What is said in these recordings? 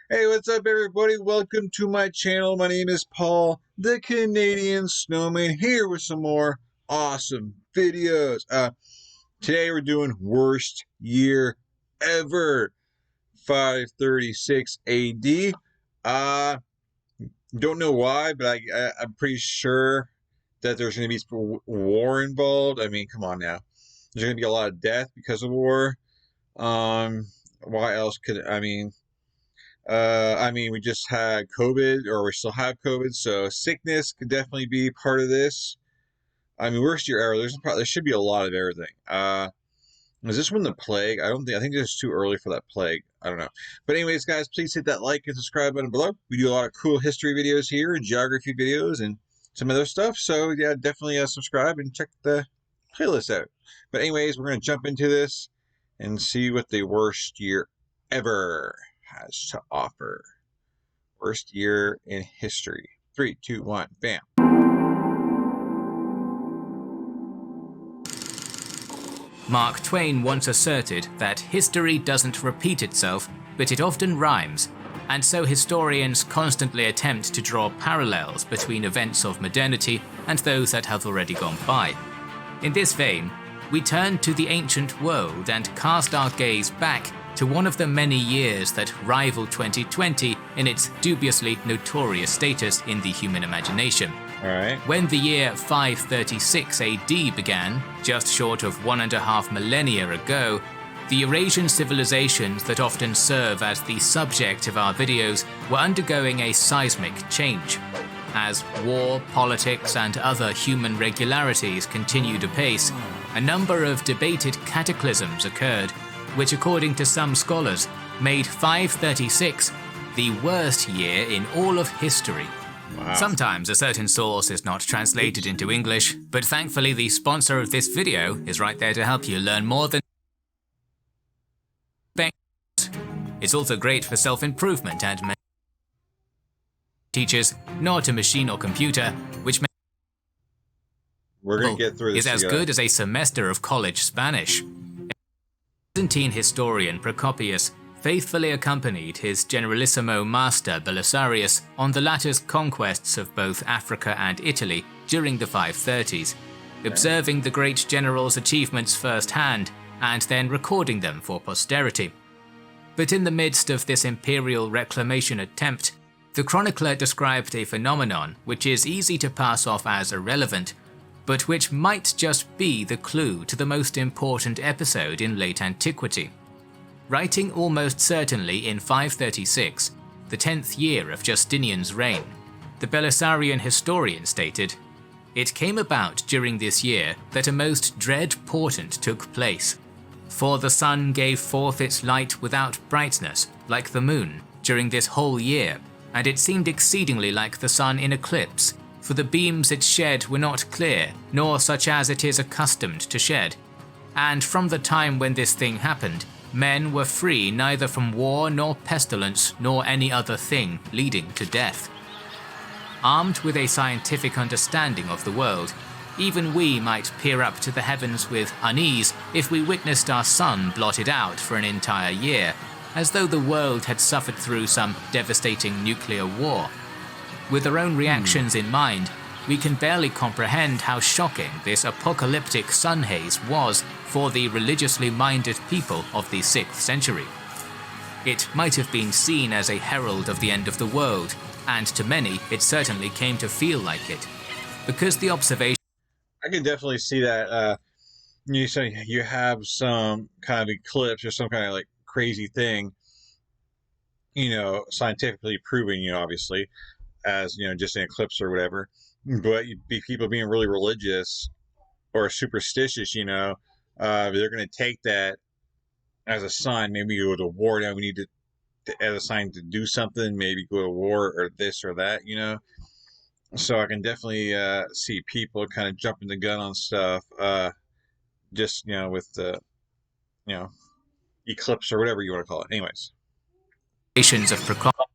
Hey, what's up, everybody? Welcome to my channel. My name is Paul, the Canadian Snowman, here with some more awesome videos. Today we're doing worst year ever, 536 AD. Don't know why, but I'm pretty sure that there's going to be war involved. I mean, come on now. There's going to be a lot of death because of war. Why else could we just had COVID, or we still have COVID, so sickness could definitely be part of this. I mean, worst year ever. There should be a lot of everything. Was this one the plague? I don't think. I think it's too early for that plague. I don't know. But anyways, guys, please hit that like and subscribe button below. We do a lot of cool history videos here, and geography videos, and some other stuff. So yeah, definitely subscribe and check the playlist out. But anyways, we're gonna jump into this and see what the worst year ever has to offer. Worst year in history. 3, 2, 1, bam. Mark Twain once asserted that history doesn't repeat itself, but it often rhymes, and so historians constantly attempt to draw parallels between events of modernity and those that have already gone by. In this vein, we turn to the ancient world and cast our gaze back to one of the many years that rival 2020 in its dubiously notorious status in the human imagination. All right. When the year 536 AD began, just short of 1.5 millennia ago, the Eurasian civilizations that often serve as the subject of our videos were undergoing a seismic change. As war, politics, and other human regularities continued apace, a number of debated cataclysms occurred, which according to some scholars made 536 the worst year in all of history. Wow. Sometimes a certain source is not translated into English, but thankfully the sponsor of this video is right there to help you learn more than It's also great for self-improvement and teachers, not a machine or computer, which we're gonna get through this is as together. good as a semester of college Spanish. Byzantine historian Procopius faithfully accompanied his generalissimo master Belisarius on the latter's conquests of both Africa and Italy during the 530s, observing the great general's achievements firsthand and then recording them for posterity. But in the midst of this imperial reclamation attempt, the chronicler described a phenomenon which is easy to pass off as irrelevant, but which might just be the clue to the most important episode in late antiquity. Writing almost certainly in 536, the 10th year of Justinian's reign, the Belisarian historian stated, "It came about during this year that a most dread portent took place. For the sun gave forth its light without brightness, like the moon, during this whole year, and it seemed exceedingly like the sun in eclipse, for the beams it shed were not clear, nor such as it is accustomed to shed. And from the time when this thing happened, men were free neither from war nor pestilence nor any other thing leading to death." Armed with a scientific understanding of the world, even we might peer up to the heavens with unease if we witnessed our sun blotted out for an entire year, as though the world had suffered through some devastating nuclear war. With our own reactions in mind, we can barely comprehend how shocking this apocalyptic sun haze was for the religiously minded people of the 6th century. It might have been seen as a herald of the end of the world, and to many it certainly came to feel like it. Because the observation I can definitely see that. You say you have some kind of eclipse or some kind of like crazy thing, scientifically proven, obviously, as just an eclipse or whatever. But people being really religious or superstitious, they're going to take that as a sign. Maybe go to war now. We need to as a sign to do something. Maybe go to war or this or that. So I can definitely see people kind of jumping the gun on stuff. Just with the eclipse or whatever you want to call it. Anyways. Of Procopius,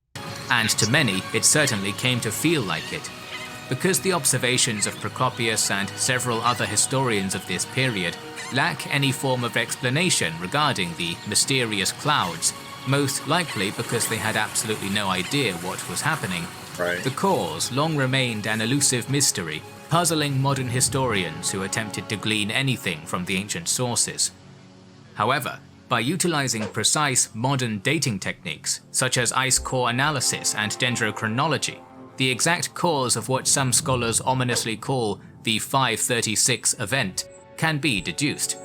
and to many it certainly came to feel like it. Because the observations of Procopius and several other historians of this period lack any form of explanation regarding the mysterious clouds, most likely because they had absolutely no idea what was happening. Right. The cause long remained an elusive mystery, puzzling modern historians who attempted to glean anything from the ancient sources. However, by utilizing precise modern dating techniques, such as ice core analysis and dendrochronology, the exact cause of what some scholars ominously call the 536 event can be deduced.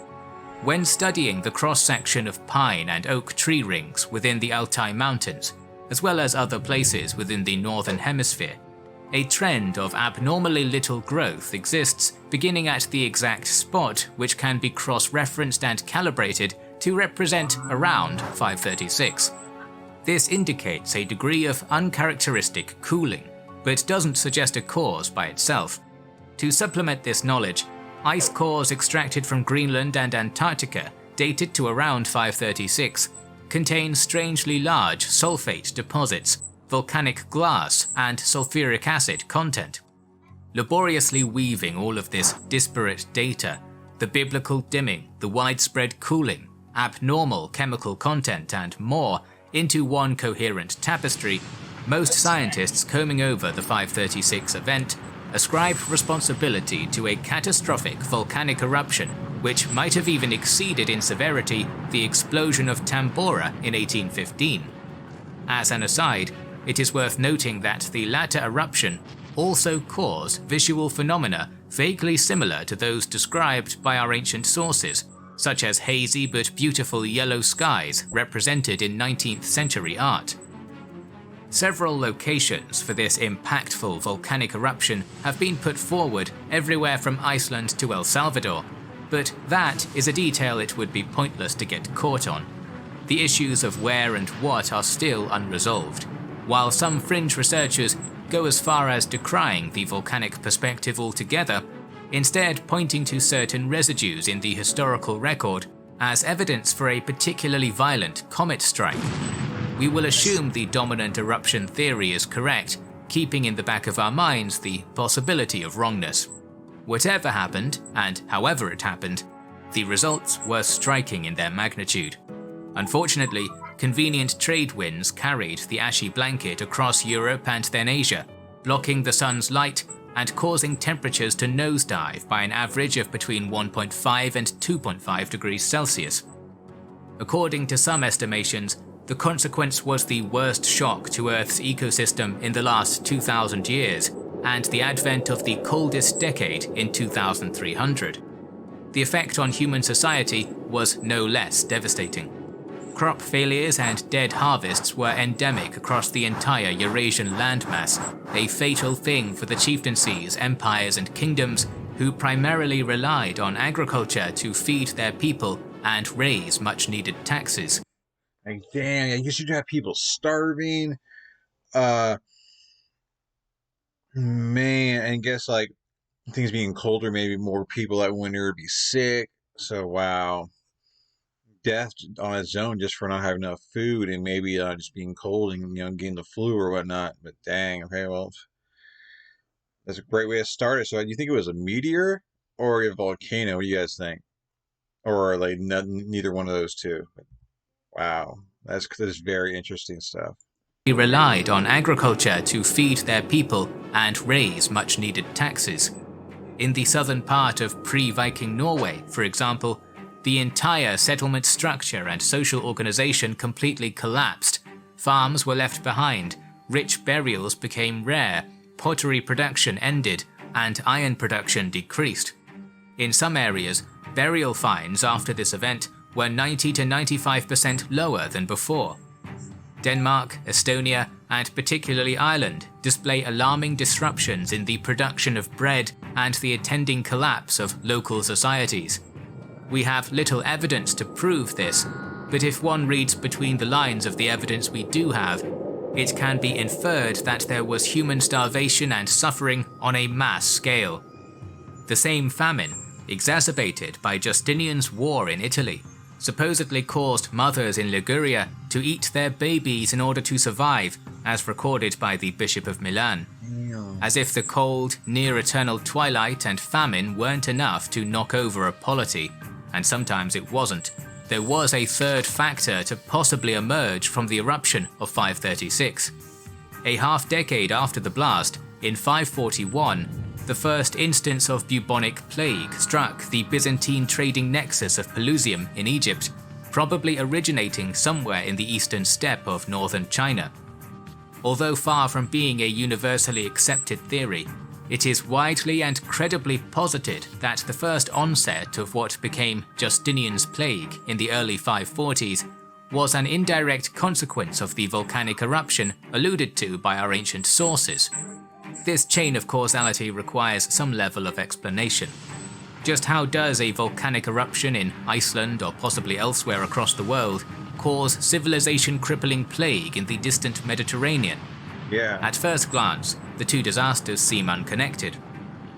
When studying the cross-section of pine and oak tree rings within the Altai Mountains, as well as other places within the Northern Hemisphere, a trend of abnormally little growth exists beginning at the exact spot which can be cross-referenced and calibrated to represent around 536. This indicates a degree of uncharacteristic cooling, but doesn't suggest a cause by itself. To supplement this knowledge, ice cores extracted from Greenland and Antarctica, dated to around 536, contain strangely large sulfate deposits, volcanic glass, and sulfuric acid content. Laboriously weaving all of this disparate data, the biblical dimming, the widespread cooling, abnormal chemical content, and more into one coherent tapestry, most scientists combing over the 536 event ascribe responsibility to a catastrophic volcanic eruption which might have even exceeded in severity the explosion of Tambora in 1815. As an aside, it is worth noting that the latter eruption also caused visual phenomena vaguely similar to those described by our ancient sources, such as hazy but beautiful yellow skies represented in 19th century art. Several locations for this impactful volcanic eruption have been put forward everywhere from Iceland to El Salvador, but that is a detail it would be pointless to get caught on. The issues of where and what are still unresolved, while some fringe researchers go as far as decrying the volcanic perspective altogether, instead pointing to certain residues in the historical record as evidence for a particularly violent comet strike. We will assume the dominant eruption theory is correct, keeping in the back of our minds the possibility of wrongness. Whatever happened, and however it happened, the results were striking in their magnitude. Unfortunately, convenient trade winds carried the ashy blanket across Europe and then Asia, blocking the sun's light and causing temperatures to nosedive by an average of between 1.5 and 2.5 degrees Celsius. According to some estimations, the consequence was the worst shock to Earth's ecosystem in the last 2,000 years, and the advent of the coldest decade in 2300. The effect on human society was no less devastating. Crop failures and dead harvests were endemic across the entire Eurasian landmass, a fatal thing for the chieftaincies, empires, and kingdoms who primarily relied on agriculture to feed their people and raise much-needed taxes. Like, damn, I guess you'd have people starving. Man, and I guess like things being colder, maybe more people that winter would be sick. So wow, death on its own just for not having enough food and maybe just being cold and getting the flu or whatnot. But dang, okay, well, that's a great way to start it. So do you think it was a meteor or a volcano? What do you guys think? Or like neither one of those two? But, wow, that's very interesting stuff. They relied on agriculture to feed their people and raise much-needed taxes. In the southern part of pre-Viking Norway, for example, the entire settlement structure and social organization completely collapsed. Farms were left behind, rich burials became rare, pottery production ended, and iron production decreased. In some areas, burial finds after this event were 90 to 95% lower than before. Denmark, Estonia, and particularly Ireland display alarming disruptions in the production of bread and the attending collapse of local societies. We have little evidence to prove this, but if one reads between the lines of the evidence we do have, it can be inferred that there was human starvation and suffering on a mass scale. The same famine, exacerbated by Justinian's war in Italy, supposedly caused mothers in Liguria to eat their babies in order to survive, as recorded by the Bishop of Milan. As if the cold, near-eternal twilight and famine weren't enough to knock over a polity, and sometimes it wasn't. there was a third factor to possibly emerge from the eruption of 536. A half-decade after the blast, in 541, the first instance of bubonic plague struck the Byzantine trading nexus of Pelusium in Egypt, probably originating somewhere in the eastern steppe of northern China. Although far from being a universally accepted theory, it is widely and credibly posited that the first onset of what became Justinian's plague in the early 540s was an indirect consequence of the volcanic eruption alluded to by our ancient sources. This chain of causality requires some level of explanation. Just how does a volcanic eruption in Iceland or possibly elsewhere across the world cause civilization-crippling plague in the distant Mediterranean? Yeah. At first glance, the two disasters seem unconnected.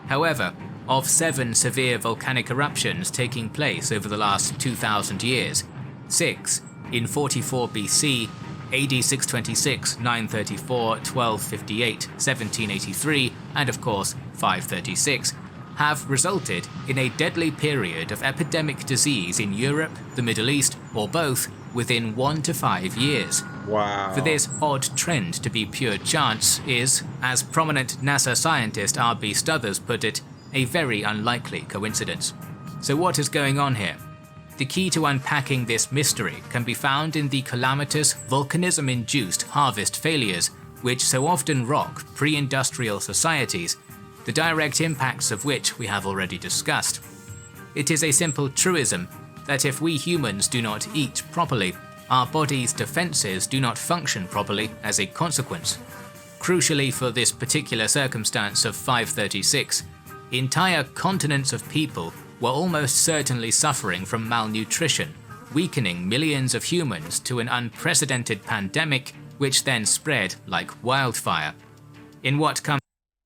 However, of 7 severe volcanic eruptions taking place over the last 2,000 years, 6 in 44 BC, AD 626, 934, 1258, 1783, and of course 536, have resulted in a deadly period of epidemic disease in Europe, the Middle East, or both, within 1 to 5 years. Wow. For this odd trend to be pure chance is, as prominent NASA scientist R.B. Stothers put it, a very unlikely coincidence. So what is going on here? The key to unpacking this mystery can be found in the calamitous volcanism-induced harvest failures which so often rock pre-industrial societies, the direct impacts of which we have already discussed. It is a simple truism that if we humans do not eat properly, our body's defenses do not function properly as a consequence. Crucially for this particular circumstance of 536, entire continents of people were almost certainly suffering from malnutrition, weakening millions of humans to an unprecedented pandemic which then spread like wildfire. In what comes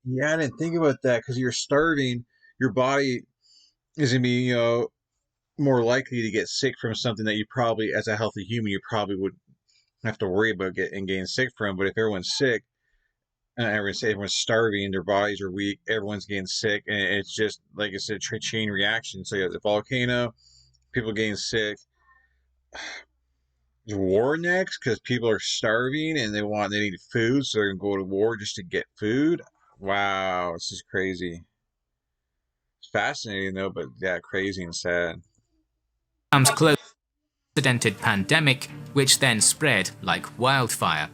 Yeah, I didn't think about that because you're starving. Your body is going to be, more likely to get sick from something that you probably, as a healthy human, you probably would have to worry about getting sick from. But if everyone's sick, and everyone's starving, their bodies are weak, everyone's getting sick, and it's just, like I said, chain reaction. So you have the volcano, people getting sick. Is war next because people are starving and they need food, so they're gonna go to war just to get food. Wow, this is crazy. It's fascinating though, but yeah, crazy and sad. close to an unprecedented pandemic which then spread like wildfire.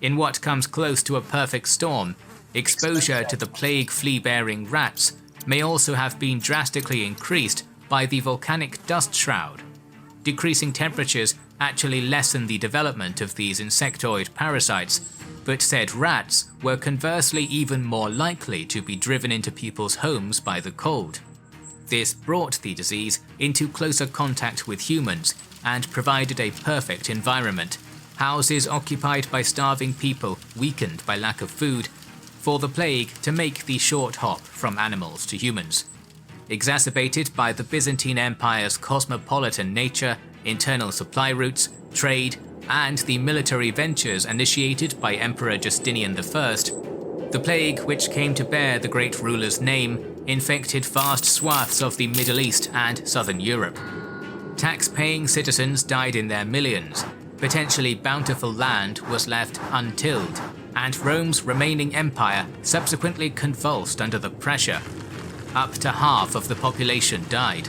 In what comes close to a perfect storm, exposure to the plague flea-bearing rats may also have been drastically increased by the volcanic dust shroud. Decreasing temperatures actually lessen the development of these insectoid parasites, but said rats were conversely even more likely to be driven into people's homes by the cold. This brought the disease into closer contact with humans and provided a perfect environment, houses occupied by starving people weakened by lack of food, for the plague to make the short hop from animals to humans. Exacerbated by the Byzantine Empire's cosmopolitan nature, internal supply routes, trade, and the military ventures initiated by Emperor Justinian I, the plague, which came to bear the great ruler's name, infected vast swaths of the Middle East and southern Europe. Tax-paying citizens died in their millions, potentially bountiful land was left untilled, and Rome's remaining empire subsequently convulsed under the pressure. Up to half of the population died.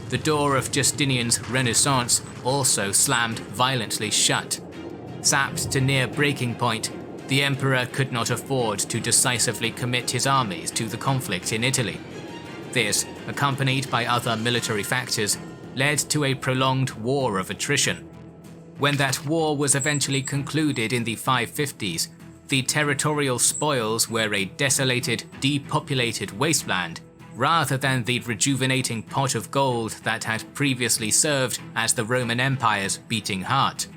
The door of Justinian's Renaissance also slammed violently shut. Sapped to near breaking point, the emperor could not afford to decisively commit his armies to the conflict in Italy. This, accompanied by other military factors, led to a prolonged war of attrition. When that war was eventually concluded in the 550s, the territorial spoils were a desolated, depopulated wasteland, rather than the rejuvenating pot of gold that had previously served as the Roman Empire's beating heart.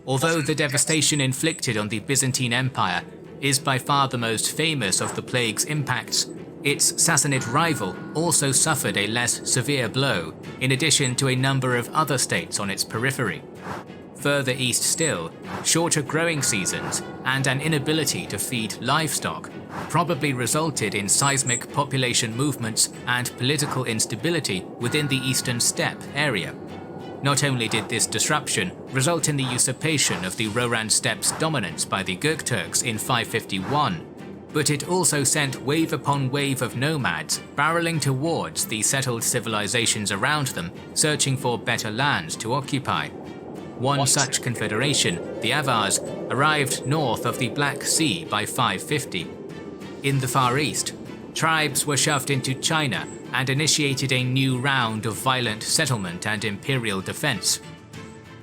Although the devastation inflicted on the Byzantine Empire is by far the most famous of the plague's impacts, its Sassanid rival also suffered a less severe blow, in addition to a number of other states on its periphery. Further east still, shorter growing seasons and an inability to feed livestock probably resulted in seismic population movements and political instability within the eastern steppe area. Not only did this disruption result in the usurpation of the Roran Steppes' dominance by the Gökturks in 551, but it also sent wave upon wave of nomads barreling towards the settled civilizations around them, searching for better lands to occupy. One such confederation, the Avars, arrived north of the Black Sea by 550. In the Far East, tribes were shoved into China and initiated a new round of violent settlement and imperial defense.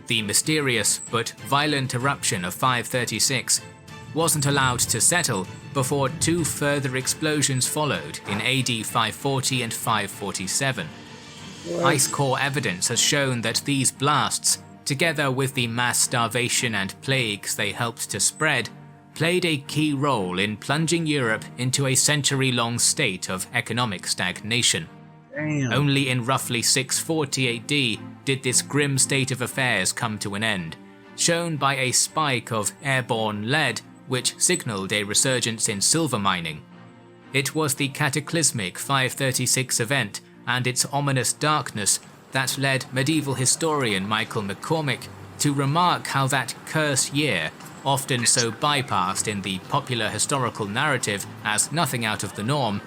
The mysterious but violent eruption of 536 wasn't allowed to settle before two further explosions followed in AD 540 and 547. Ice core evidence has shown that these blasts, together with the mass starvation and plagues they helped to spread, played a key role in plunging Europe into a century-long state of economic stagnation. Damn. Only in roughly 640 AD did this grim state of affairs come to an end, shown by a spike of airborne lead which signaled a resurgence in silver mining. It was the cataclysmic 536 event and its ominous darkness that led medieval historian Michael McCormick to remark how that cursed year, often so bypassed in the popular historical narrative as nothing out of the norm,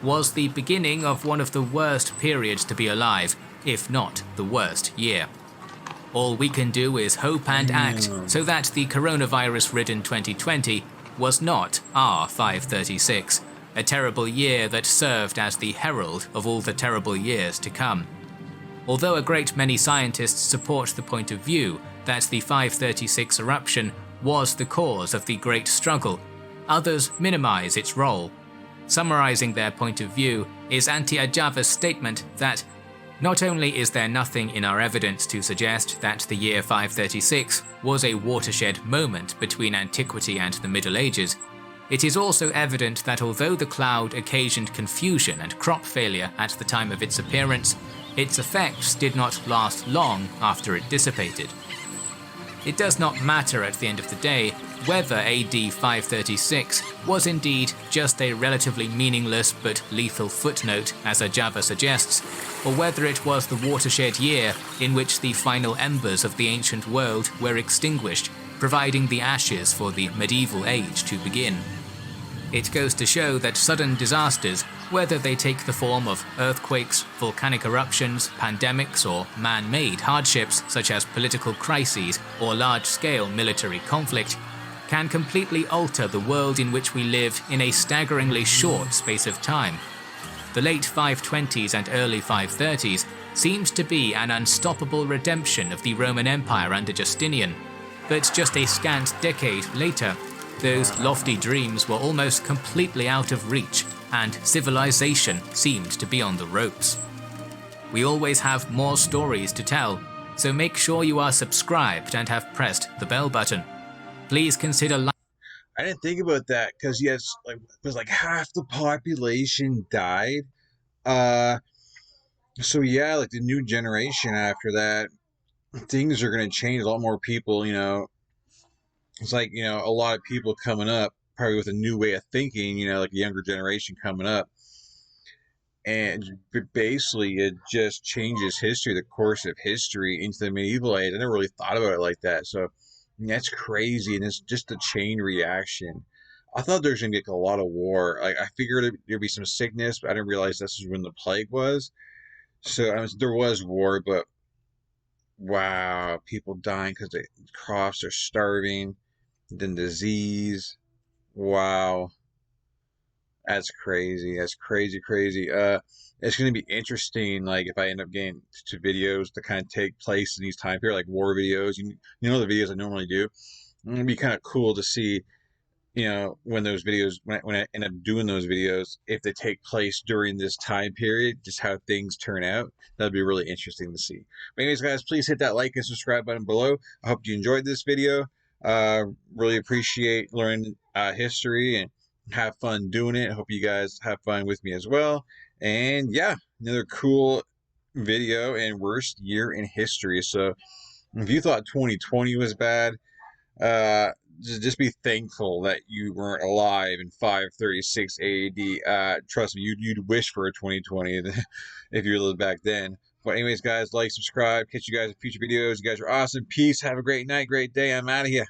was the beginning of one of the worst periods to be alive, if not the worst year. All we can do is hope and act so that the coronavirus-ridden 2020 was not our 536, a terrible year that served as the herald of all the terrible years to come. Although a great many scientists support the point of view that the 536 eruption was the cause of the Great Struggle, others minimize its role. Summarizing their point of view is Anti-Ajava's statement that not only is there nothing in our evidence to suggest that the year 536 was a watershed moment between antiquity and the Middle Ages, it is also evident that although the cloud occasioned confusion and crop failure at the time of its appearance, its effects did not last long after it dissipated. It does not matter at the end of the day whether AD 536 was indeed just a relatively meaningless but lethal footnote, as Ajava suggests, or whether it was the watershed year in which the final embers of the ancient world were extinguished, providing the ashes for the medieval age to begin. It goes to show that sudden disasters, whether they take the form of earthquakes, volcanic eruptions, pandemics, or man-made hardships such as political crises or large-scale military conflict, can completely alter the world in which we live in a staggeringly short space of time. The late 520s and early 530s seems to be an unstoppable redemption of the Roman Empire under Justinian, but just a scant decade later, those lofty dreams were almost completely out of reach, and civilization seemed to be on the ropes. We always have more stories to tell, so make sure you are subscribed and have pressed the bell button. Please consider I didn't think about that because yes, like it was like half the population died. So yeah, like the new generation after that, things are gonna change. A lot more people, it's like a lot of people coming up, probably with a new way of thinking. Like a younger generation coming up, and basically it just changes history, the course of history into the medieval age. I never really thought about it like that. So that's crazy, and it's just a chain reaction. I thought there was gonna be like a lot of war. Like I figured there'd be some sickness, but I didn't realize this is when the plague was. So there was war, but wow, people dying because the crops are starving, then disease. Wow, that's crazy. That's crazy, crazy. It's gonna be interesting. Like if I end up getting to videos to kind of take place in these time period, like war videos. The videos I normally do. It'd be kind of cool to see. When those videos, when I end up doing those videos, if they take place during this time period, just how things turn out. That'd be really interesting to see. But anyways, guys, please hit that like and subscribe button below. I hope you enjoyed this video. Really appreciate learning history and have fun doing it. I hope you guys have fun with me as well. And yeah, another cool video and worst year in history. So if you thought 2020 was bad, just be thankful that you weren't alive in 536 AD. Trust me, you'd wish for a 2020 if you lived back then. But anyways, guys, like, subscribe, catch you guys in future videos. You guys are awesome. Peace. Have a great night, great day. I'm out of here.